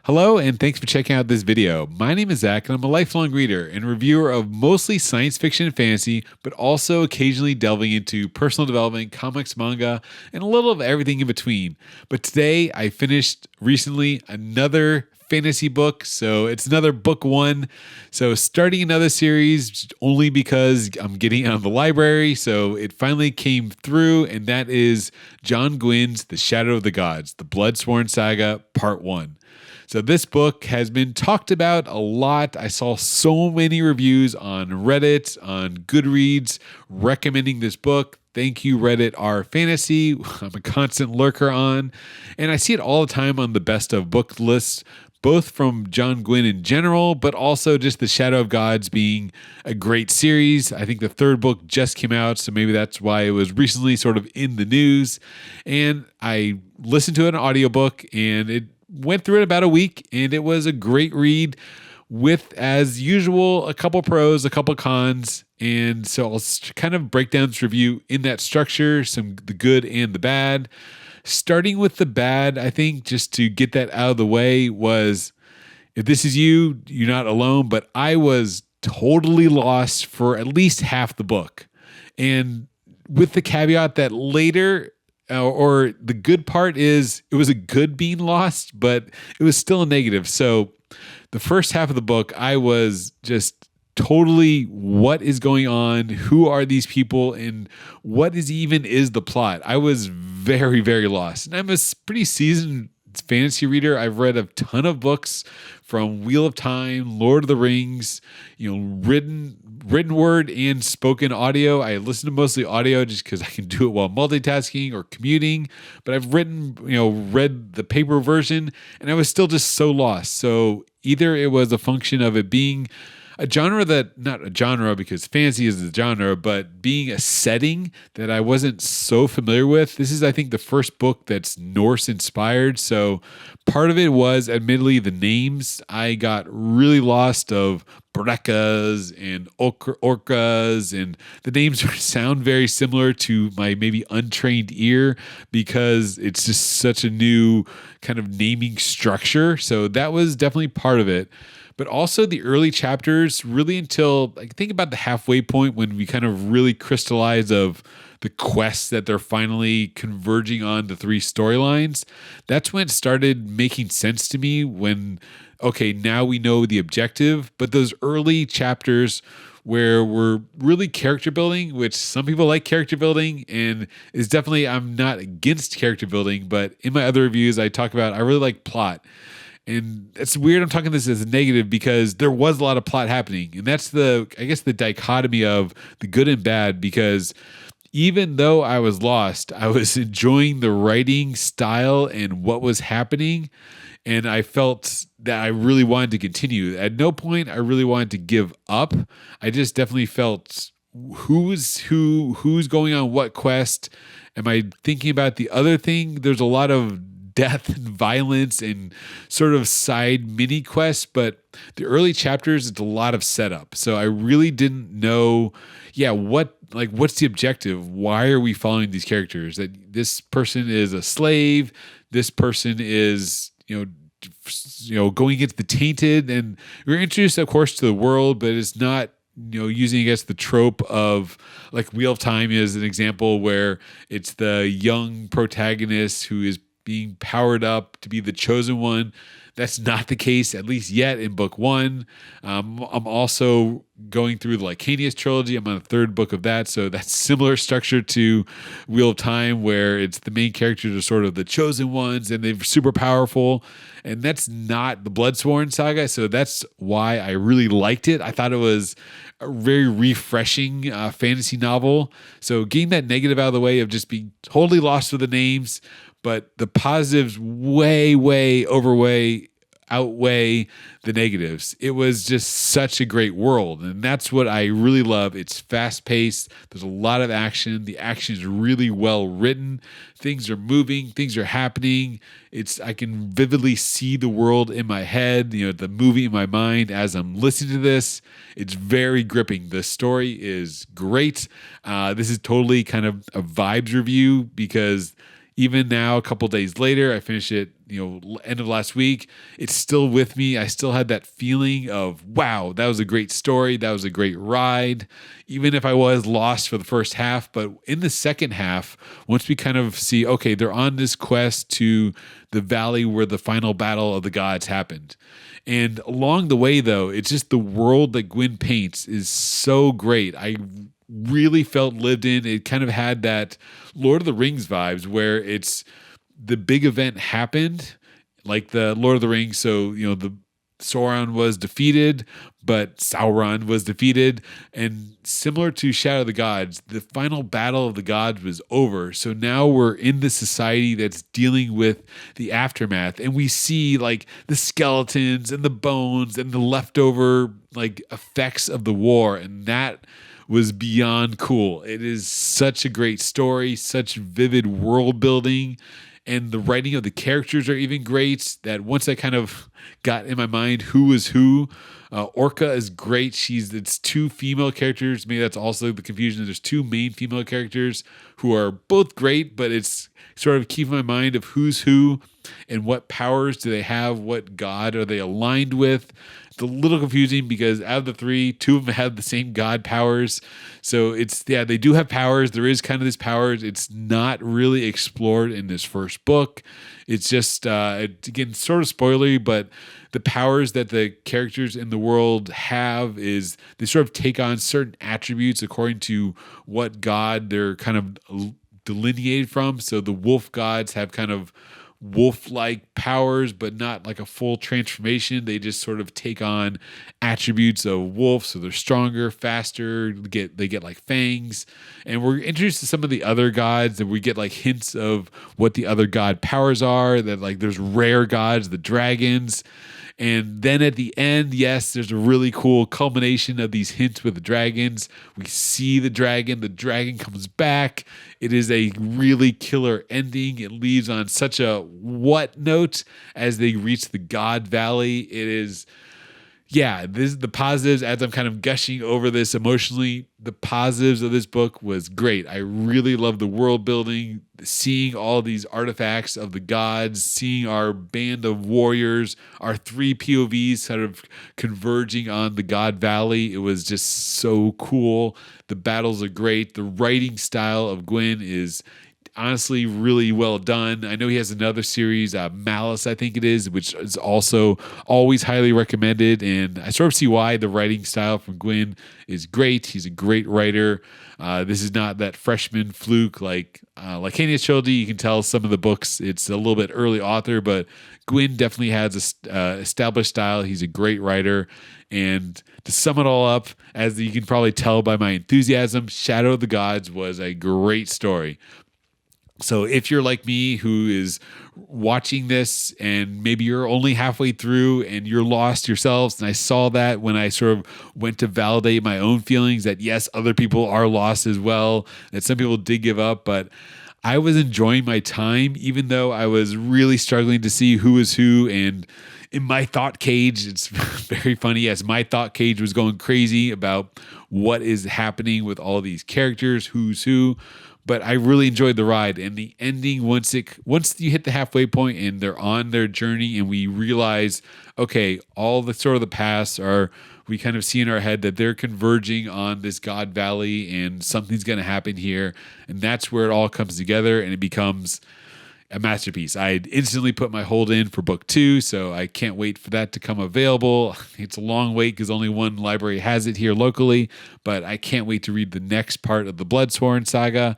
Hello, and thanks for checking out this video. My name is Zach, and I'm a lifelong reader and reviewer of mostly science fiction and fantasy, but also occasionally delving into personal development, comics, manga, and a little of everything in between. But today, I finished recently another fantasy book, so it's another book one. So starting another series only because I'm getting it out of the library, so it finally came through, and that is John Gwynne's The Shadow of the Gods, The Bloodsworn Saga, Part 1. So this book has been talked about a lot. I saw so many reviews on Reddit, on Goodreads, recommending this book. Thank you, Reddit R Fantasy. I'm a constant lurker on. And I see it all the time on the best of book lists, both from John Gwynne in general, but also just The Shadow of Gods being a great series. I think the third book just came out, so maybe that's why it was recently sort of in the news. And I listened to an audiobook, and it went through it about a week, and it was a great read with, as usual, a couple pros, a couple cons. And so I'll kind of break down this review in that structure, the good and the bad. Starting with the bad, I think, just to get that out of the way, was if this is you, you're not alone, but I was totally lost for at least half the book. And with the caveat that later, or the good part is it was a good being lost, but it was still a negative. So the first half of the book, I was just totally, what is going on? Who are these people? And what is the plot? I was very, very lost. And I'm a pretty seasoned fantasy reader. I've read a ton of books from Wheel of Time, Lord of the Rings, written word and spoken audio. I listen to mostly audio just because I can do it while multitasking or commuting. But I've read the paper version, and I was still just so lost. So either it was a function of it being a genre not a genre because fantasy is a genre, but being a setting that I wasn't so familiar with. This is, I think, the first book that's Norse inspired. So part of it was admittedly the names. I got really lost of Breckas and Orcas, and the names sound very similar to my maybe untrained ear because it's just such a new kind of naming structure. So that was definitely part of it. But also the early chapters, really until I think about the halfway point when we kind of really crystallize of the quests that they're finally converging on the three storylines. That's when it started making sense to me when, okay, now we know the objective. But those early chapters where we're really character building, which some people like character building, and is definitely, I'm not against character building, but in my other reviews I talk about, I really like plot. And it's weird I'm talking this as a negative because there was a lot of plot happening. And that's the dichotomy of the good and bad, because even though I was lost, I was enjoying the writing style and what was happening. And I felt that I really wanted to continue. At no point I really wanted to give up. I just definitely felt who's going on what quest. Am I thinking about the other thing? There's a lot of death and violence and sort of side mini quests, but the early chapters, it's a lot of setup. So I really didn't know, what's the objective? Why are we following these characters? That this person is a slave, this person is, going against the tainted, and we're introduced, of course, to the world, but it's not using, I guess, the trope of like Wheel of Time is an example where it's the young protagonist who is being powered up to be the chosen one. That's not the case, at least yet, in book one. I'm also going through the Lycanius trilogy. I'm on the third book of that. So that's similar structure to Wheel of Time, where it's the main characters are sort of the chosen ones and they're super powerful. And that's not the Bloodsworn Saga. So that's why I really liked it. I thought it was a very refreshing fantasy novel. So getting that negative out of the way of just being totally lost with the names, but the positives way outweigh the negatives. It was just such a great world, and that's what I really love. It's fast-paced. There's a lot of action. The action is really well written. Things are moving. Things are happening. I can vividly see the world in my head, the movie in my mind as I'm listening to this. It's very gripping. The story is great. This is totally kind of a vibes review because Even now, a couple days later, I finished it, end of last week. It's still with me. I still had that feeling of, wow, that was a great story. That was a great ride. Even if I was lost for the first half, but in the second half, once we kind of see, okay, they're on this quest to the valley where the final battle of the gods happened. And along the way, though, it's just the world that Gwynne paints is so great. I really felt lived in. It kind of had that Lord of the Rings vibes where it's the big event happened, like the Lord of the Rings. So, the Sauron was defeated, but Sauron was defeated. And similar to Shadow of the Gods, the final battle of the gods was over. So now we're in the society that's dealing with the aftermath. And we see like the skeletons and the bones and the leftover like effects of the war. And that was beyond cool. It is such a great story, such vivid world building. And the writing of the characters are even great. That once I kind of got in my mind who was who, Orca is great. It's two female characters. Maybe that's also the confusion. There's two main female characters who are both great, but it's sort of keeping my mind of who's who and what powers do they have, what god are they aligned with. It's a little confusing because out of the three, two of them have the same god powers. So they do have powers. There is kind of this powers. It's not really explored in this first book. It's just, again, sort of spoilery, but the powers that the characters in the world have is they sort of take on certain attributes according to what god they're kind of delineated from. So the wolf gods have kind of wolf-like powers, but not like a full transformation. They just sort of take on attributes of wolf, so they're stronger, faster. They get like fangs, and we're introduced to some of the other gods, and we get like hints of what the other god powers are. That like there's rare gods, the dragons. And then at the end, yes, there's a really cool culmination of these hints with the dragons. We see the dragon comes back. It is a really killer ending. It leaves on such a what note as they reach the God Valley. It is, this is the positives as I'm kind of gushing over this emotionally. The positives of this book was great. I really love the world building, seeing all these artifacts of the gods, seeing our band of warriors, our three POVs sort of converging on the God Valley. It was just so cool. The battles are great. The writing style of Gwynne is honestly really well done. I know he has another series, Malice, I think it is, which is also always highly recommended. And I sort of see why the writing style from Gwynne is great. He's a great writer. This is not that freshman fluke like Hannah's Trilogy. You can tell some of the books, it's a little bit early author, but Gwynne definitely has a established style. He's a great writer. And to sum it all up, as you can probably tell by my enthusiasm, Shadow of the Gods was a great story. So if you're like me who is watching this and maybe you're only halfway through and you're lost yourselves, and I saw that when I sort of went to validate my own feelings that yes, other people are lost as well, that some people did give up, but I was enjoying my time even though I was really struggling to see who is who. And in my thought cage, it's very funny as my thought cage was going crazy about what is happening with all these characters, who's who. But I really enjoyed the ride, and the ending, once you hit the halfway point and they're on their journey and we realize, okay, all the sort of the paths we kind of see in our head that they're converging on this God Valley and something's going to happen here. And that's where it all comes together and it becomes a masterpiece. I instantly put my hold in for book 2, so I can't wait for that to come available. It's a long wait because only one library has it here locally, but I can't wait to read the next part of the Bloodsworn saga.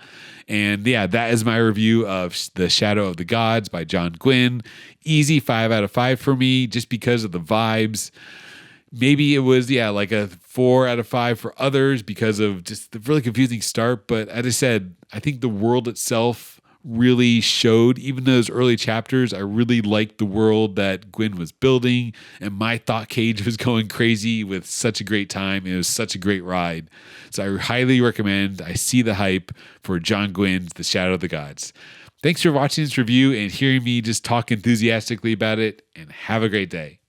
And that is my review of The Shadow of the Gods by John Gwynne. Easy 5 out of 5 for me just because of the vibes. Maybe it was, like a 4 out of 5 for others because of just the really confusing start. But as I said, I think the world itself really showed, even those early chapters, I really liked the world that Gwynne was building, and my thought cage was going crazy with such a great time. It was such a great ride. So I highly recommend, I see the hype for John Gwynne's The Shadow of the Gods. Thanks for watching this review and hearing me just talk enthusiastically about it, and have a great day.